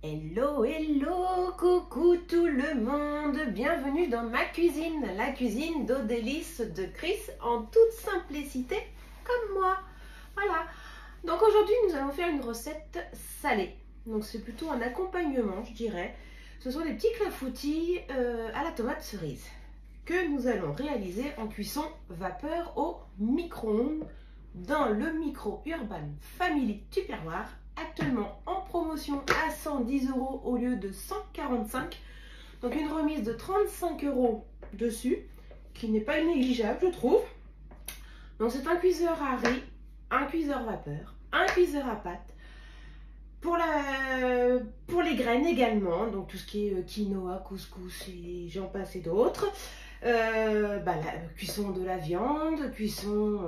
Hello, hello, coucou tout le monde, bienvenue dans ma cuisine, la cuisine d'eau délice de Chris en toute simplicité comme moi. Voilà, donc aujourd'hui nous allons faire une recette salée, donc c'est plutôt un accompagnement je dirais. Ce sont des petits clafoutis à la tomate cerise que nous allons réaliser en cuisson vapeur au micro-ondes dans le micro Urban Family Tupperware, actuellement en promotion à 110 € au lieu de 145. Donc une remise de 35 € dessus, qui n'est pas négligeable je trouve. Donc c'est un cuiseur à riz, un cuiseur vapeur, un cuiseur à pâte. Pour les graines également, donc tout ce qui est quinoa, couscous et j'en passe et d'autres. La cuisson de la viande, cuisson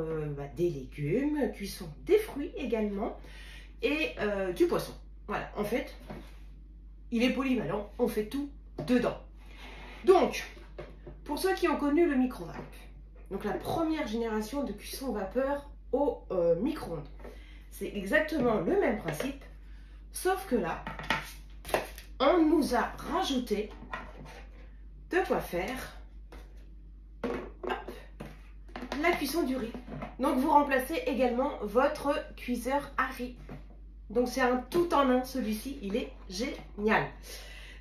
des légumes, cuisson des fruits également et du poisson. Voilà, en fait, il est polyvalent, on fait tout dedans. Donc, pour ceux qui ont connu le micro-vape, donc la première génération de cuisson vapeur au micro-ondes, c'est exactement le même principe, sauf que là, on nous a rajouté de quoi faire la cuisson du riz. Donc vous remplacez également votre cuiseur à riz. Donc c'est un tout en un, celui-ci, il est génial.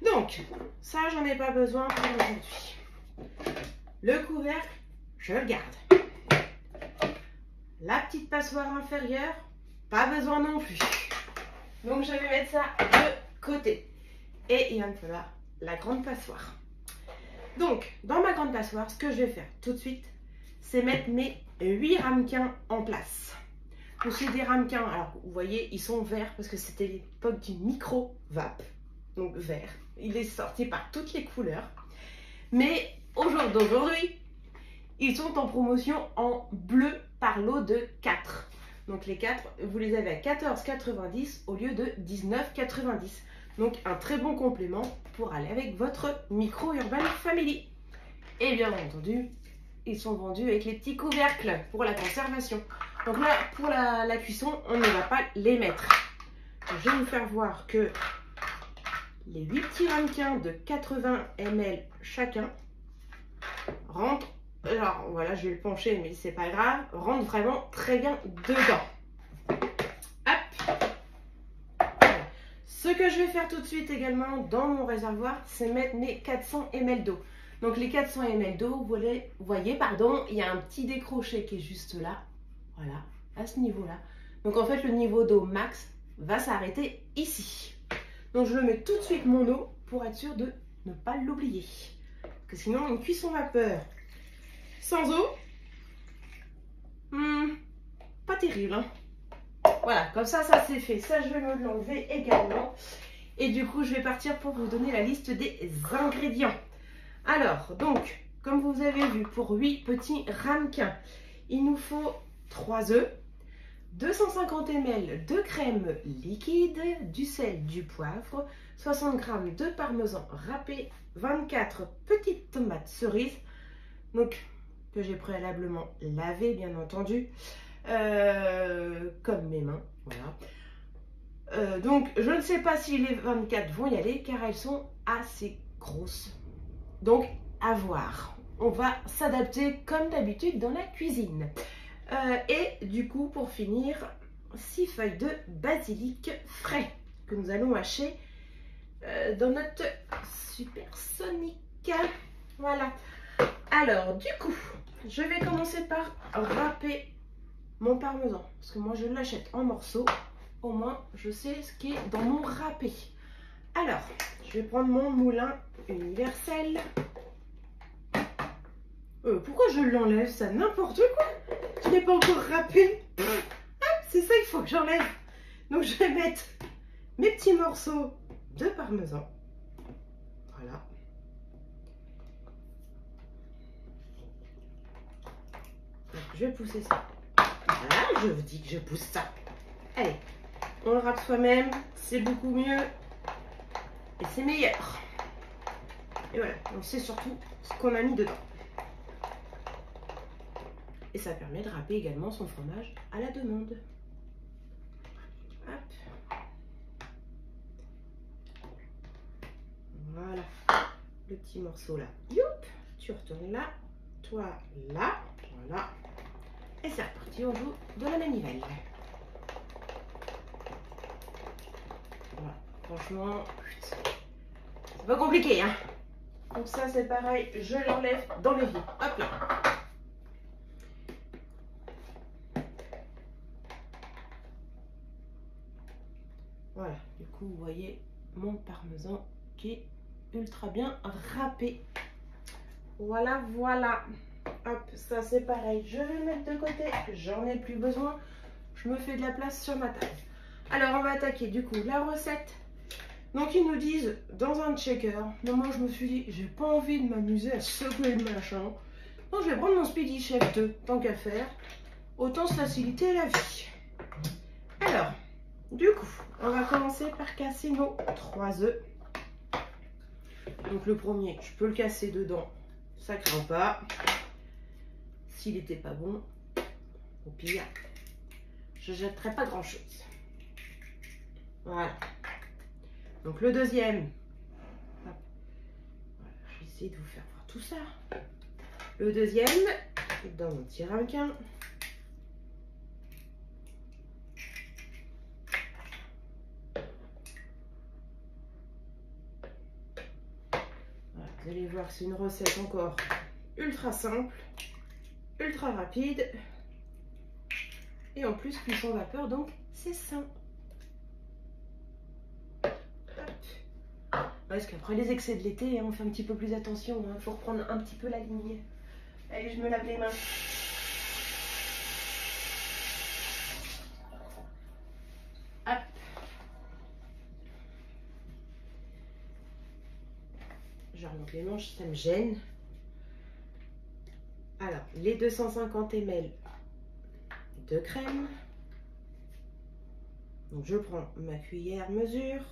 Donc ça j'en ai pas besoin pour aujourd'hui. Le couvercle, je le garde. La petite passoire inférieure, pas besoin non plus. Donc je vais mettre ça de côté. Et il va me falloir la grande passoire. Donc dans ma grande passoire, ce que je vais faire tout de suite, c'est mettre mes 8 ramequins en place. Donc c'est des ramequins, alors vous voyez, ils sont verts parce que c'était l'époque du micro-vape. Donc vert, il est sorti par toutes les couleurs. Mais aujourd'hui, ils sont en promotion en bleu par lot de 4. Donc les 4, vous les avez à 14,90 au lieu de 19,90. Donc un très bon complément pour aller avec votre micro Urban Family. Et bien entendu, ils sont vendus avec les petits couvercles pour la conservation. Donc là, pour la cuisson, on ne va pas les mettre. Donc, je vais vous faire voir que les 8 petits ramequins de 80 ml chacun rentrent, alors voilà, je vais le pencher, mais c'est pas grave, rentrent vraiment très bien dedans. Hop. Ce que je vais faire tout de suite également dans mon réservoir, c'est mettre mes 400 ml d'eau. Donc les 400 ml d'eau, vous voyez, il y a un petit décroché qui est juste là, voilà, à ce niveau-là. Donc en fait, le niveau d'eau max va s'arrêter ici. Donc je mets tout de suite mon eau pour être sûr de ne pas l'oublier. Parce que sinon, une cuisson vapeur sans eau, pas terrible, hein. Voilà, comme ça c'est fait. Ça, je vais me l'enlever également. Et du coup, je vais partir pour vous donner la liste des ingrédients. Alors, donc, comme vous avez vu, pour 8 petits ramequins, il nous faut 3 œufs, 250 ml de crème liquide, du sel, du poivre, 60 g de parmesan râpé, 24 petites tomates cerises, donc que j'ai préalablement lavé bien entendu, comme mes mains, voilà. Donc, je ne sais pas si les 24 vont y aller car elles sont assez grosses. Donc, à voir. On va s'adapter comme d'habitude dans la cuisine. Et du coup, pour finir, 6 feuilles de basilic frais que nous allons hacher dans notre supersonique. Voilà. Alors, du coup, je vais commencer par râper mon parmesan. Parce que moi, je l'achète en morceaux. Au moins, je sais ce qui est dans mon râpé. Alors, je vais prendre mon moulin universel. Pourquoi je l'enlève ça? N'importe quoi. Je n'ai pas encore râpé. C'est ça qu'il faut que j'enlève. Donc je vais mettre mes petits morceaux de parmesan. Voilà. Donc, je vais pousser ça. Voilà, je vous dis que je pousse ça. Allez, on le râpe soi-même. C'est beaucoup mieux. Et c'est meilleur. Et voilà, on sait surtout ce qu'on a mis dedans. Et ça permet de râper également son fromage à la demande. Hop. Voilà, le petit morceau là. Youp, tu retournes là, toi là, voilà. Et c'est reparti, on joue de la manivelle. Voilà, franchement, c'est pas compliqué, hein. Donc ça, c'est pareil, je l'enlève dans le vide. Hop là. Voilà, du coup, vous voyez mon parmesan qui est ultra bien râpé. Voilà, voilà. Hop, ça c'est pareil. Je vais le mettre de côté. J'en ai plus besoin. Je me fais de la place sur ma table. Alors, on va attaquer du coup la recette. Donc, ils nous disent dans un checker. Mais moi, je me suis dit, j'ai pas envie de m'amuser à secouer le machin. Donc, je vais prendre mon Speedy Chef 2, tant qu'à faire. Autant se faciliter la vie. Alors, du coup, on va commencer par casser nos 3 œufs. Donc, le premier, je peux le casser dedans. Ça craint pas. S'il n'était pas bon, au pire, je ne jetterai pas grand chose. Voilà. Donc le deuxième, voilà, je vais essayer de vous faire voir tout ça. Le deuxième, dans mon petit ramequin. Voilà, vous allez voir que c'est une recette encore ultra simple, ultra rapide. Et en plus, cuisson vapeur, donc c'est sain. Parce qu'après les excès de l'été, hein, on fait un petit peu plus attention. Il faut reprendre un petit peu la ligne. Allez, je me lave les mains. Hop. Je remonte les manches, ça me gêne. Alors, les 250 ml de crème. Donc, je prends ma cuillère mesure.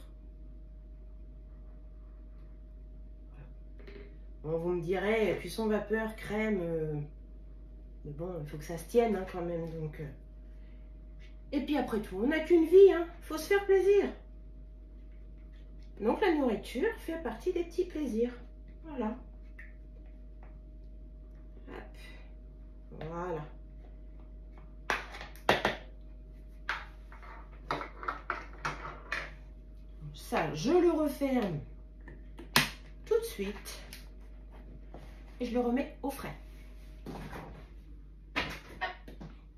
Bon, vous me direz, cuisson vapeur, crème, mais bon, il faut que ça se tienne hein, quand même. Donc, Et puis après tout, on n'a qu'une vie, hein, faut se faire plaisir. Donc la nourriture fait partie des petits plaisirs. Voilà. Hop. Voilà. Ça, je le referme tout de suite. Et je le remets au frais.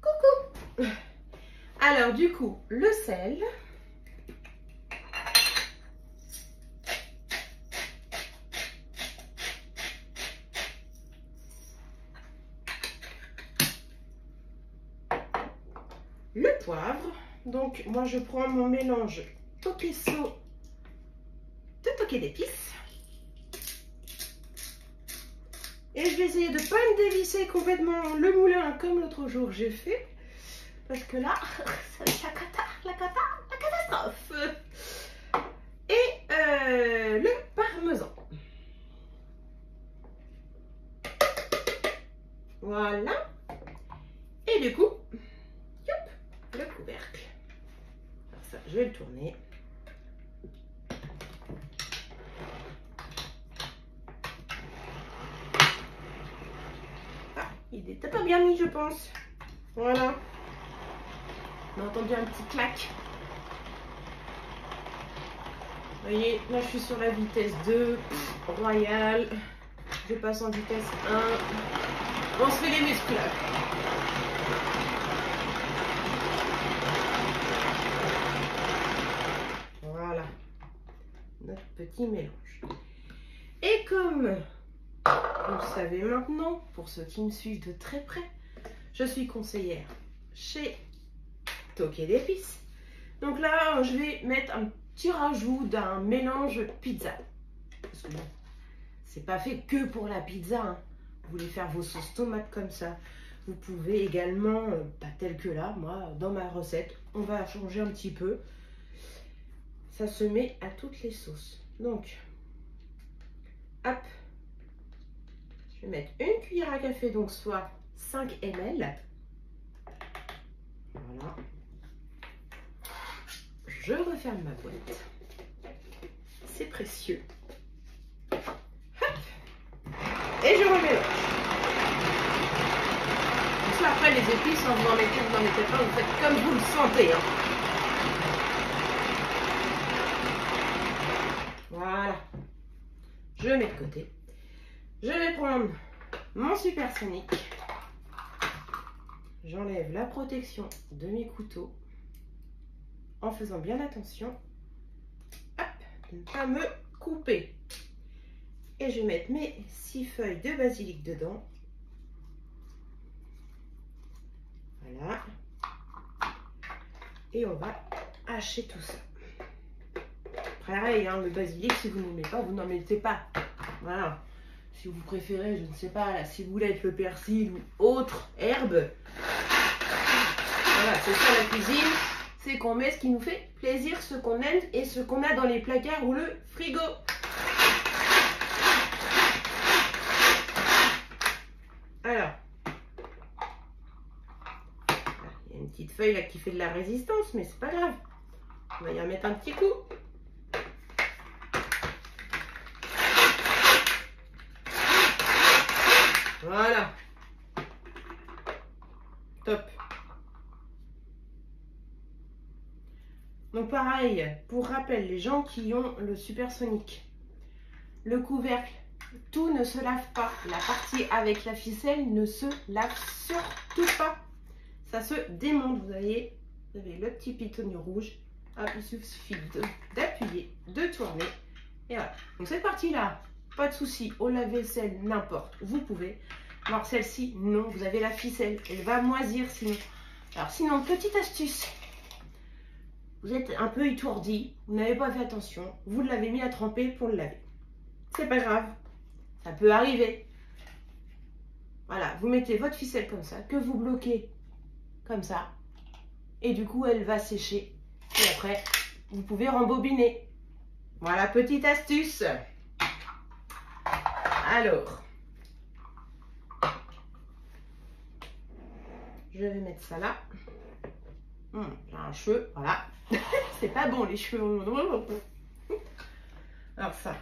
Coucou! Alors du coup, le sel. Le poivre. Donc moi je prends mon mélange Tokeso de toqué d'épices. Et je vais essayer de ne pas me dévisser complètement le moulin comme l'autre jour j'ai fait. Parce que là, ça va être la catastrophe. Et le parmesan. Voilà. Et du coup, yop, le couvercle. Alors ça, je vais le tourner. Ah, il n'était pas bien mis, je pense. Voilà. On a entendu un petit clac. Vous voyez, là je suis sur la vitesse 2, royale. Je passe en vitesse 1. On se fait les muscles. Voilà. Notre petit mélange. Et comme vous le savez maintenant, pour ceux qui me suivent de très près, je suis conseillère chez Toqué d'épices. Donc là, je vais mettre un petit rajout d'un mélange pizza. Parce que bon, c'est pas fait que pour la pizza. Hein. Vous voulez faire vos sauces tomates comme ça. Vous pouvez également, pas tel que là, moi, dans ma recette, on va changer un petit peu. Ça se met à toutes les sauces. Donc, hop. Je vais mettre une cuillère à café, donc soit 5 ml. Voilà. Je referme ma boîte. C'est précieux. mélange. Donc ça, après les épices, hein, vous en mettez pas, vous faites comme vous le sentez. Hein. Voilà. Je mets de côté. Je vais prendre mon supersonique. J'enlève la protection de mes couteaux en faisant bien attention de ne pas me couper. Et je vais mettre mes 6 feuilles de basilic dedans. Voilà. Et on va hacher tout ça. Pareil, hein, le basilic, si vous n'aimez pas, vous n'en mettez pas. Voilà. Si vous préférez, je ne sais pas, la ciboulette, le persil ou autre herbe. Voilà, c'est ça la cuisine. C'est qu'on met ce qui nous fait plaisir, ce qu'on aime et ce qu'on a dans les placards ou le frigo. Alors, il y a une petite feuille là qui fait de la résistance, mais c'est pas grave. On va y en mettre un petit coup. Voilà. Top. Donc pareil, pour rappel, les gens qui ont le supersonique, le couvercle, tout ne se lave pas. La partie avec la ficelle ne se lave surtout pas. Ça se démonte, vous avez le petit pitonnier rouge. Hop, il suffit d'appuyer, de tourner. Et voilà. Donc cette partie-là, pas de souci, au lave-vaisselle, n'importe, vous pouvez. Alors celle-ci, non, vous avez la ficelle, elle va moisir sinon. Alors sinon, petite astuce. Vous êtes un peu étourdi, vous n'avez pas fait attention, vous l'avez mis à tremper pour le laver. C'est pas grave, ça peut arriver. Voilà, vous mettez votre ficelle comme ça, que vous bloquez comme ça. Et du coup, elle va sécher. Et après, vous pouvez rembobiner. Voilà, petite astuce. Alors, je vais mettre ça là. J'ai un cheveu, voilà. C'est pas bon les cheveux. Alors ça,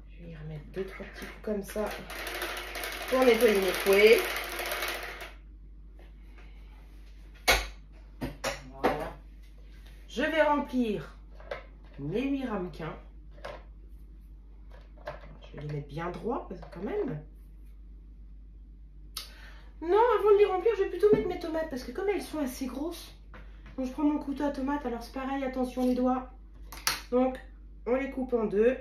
je vais y remettre 2-3 petits coups comme ça pour nettoyer mes fouets. Voilà. Je vais remplir mes 8 ramequins. Je vais les mettre bien droits parce que quand même. Non, avant de les remplir, je vais plutôt mettre mes tomates parce que comme elles sont assez grosses, donc je prends mon couteau à tomates. Alors c'est pareil, attention les doigts. Donc on les coupe en deux.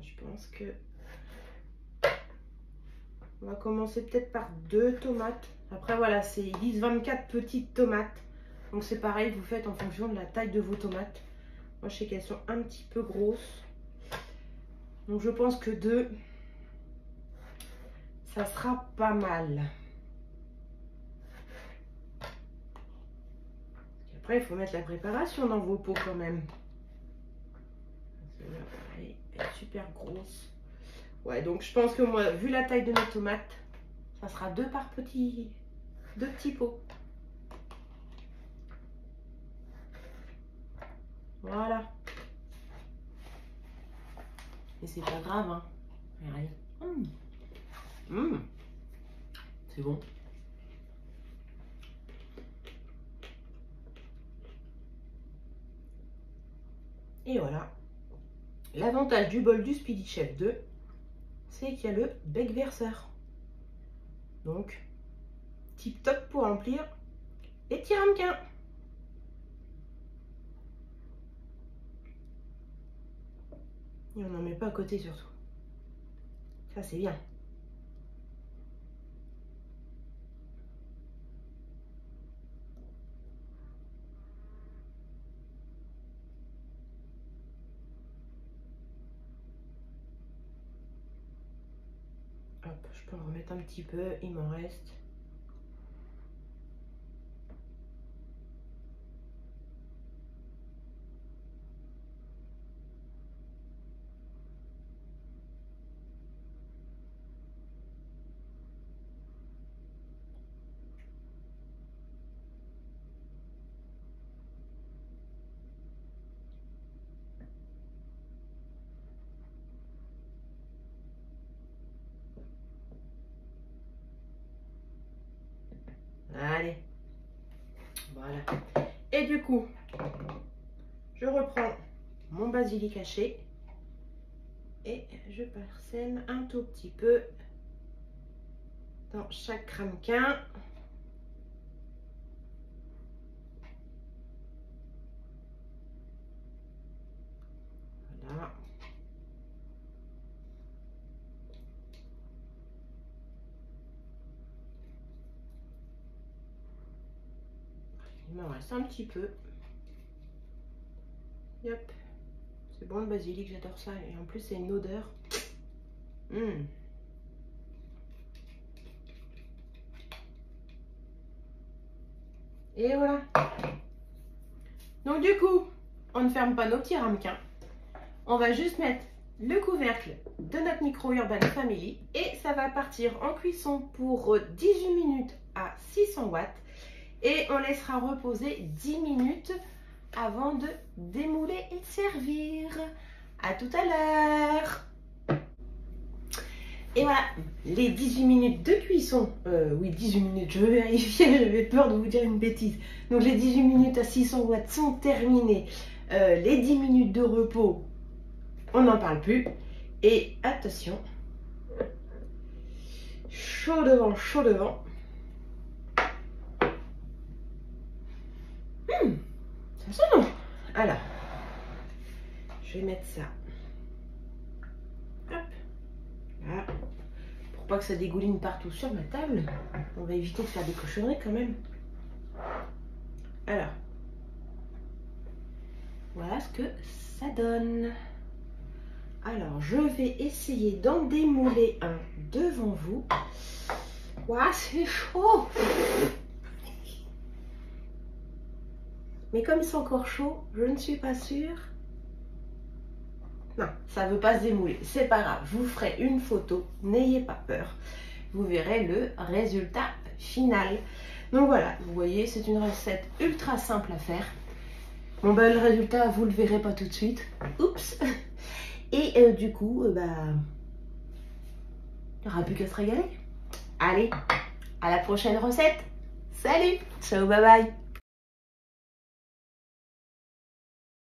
Je pense que on va commencer peut-être par 2 tomates. Après voilà, ils disent 24 petites tomates. Donc c'est pareil, vous faites en fonction de la taille de vos tomates. Moi je sais qu'elles sont un petit peu grosses. Donc je pense que 2, ça sera pas mal. Après il faut mettre la préparation dans vos pots quand même. Celle-là pareil, elle est super grosse. Ouais, donc je pense que moi, vu la taille de mes tomates, ça sera 2 petits pots. Voilà. Et c'est pas grave, hein. Regardez. C'est bon. Et voilà. L'avantage du bol du Speedy Chef 2, c'est qu'il y a le bec verseur. Donc, tip top pour remplir les petits ramequins. Et on n'en met pas à côté surtout. Ça, c'est bien. Hop, je peux en remettre un petit peu, il m'en reste. Et du coup, je reprends mon basilic haché et je parsème un tout petit peu dans chaque ramequin. Voilà. Il me reste un petit peu. Yep. C'est bon le basilic, j'adore ça. Et en plus, c'est une odeur. Et voilà. Donc du coup, on ne ferme pas nos petits ramequins. On va juste mettre le couvercle de notre micro-urban family et ça va partir en cuisson pour 18 minutes à 600 watts et on laissera reposer 10 minutes avant de démouler et de servir. À tout à l'heure. Et voilà, les 18 minutes de cuisson, oui 18 minutes, je vais vérifier, j'avais peur de vous dire une bêtise. Donc les 18 minutes à 600 watts sont terminées, les 10 minutes de repos, on n'en parle plus. Et attention, chaud devant, chaud devant. Ça sent bon. Alors, je vais mettre ça. Hop, là. Pour pas que ça dégouline partout sur ma table. On va éviter de faire des cochonneries quand même. Alors, voilà ce que ça donne. Alors, je vais essayer d'en démouler un devant vous. Waouh, c'est chaud! Mais comme c'est encore chaud, je ne suis pas sûre. Non, ça ne veut pas se démouler. C'est pas grave, je vous ferai une photo. N'ayez pas peur. Vous verrez le résultat final. Donc voilà, vous voyez, c'est une recette ultra simple à faire. Bon, ben, le résultat, vous ne le verrez pas tout de suite. Oups! Et du coup, il n'y aura plus qu'à se régaler. Allez, à la prochaine recette. Salut! Ciao, bye bye!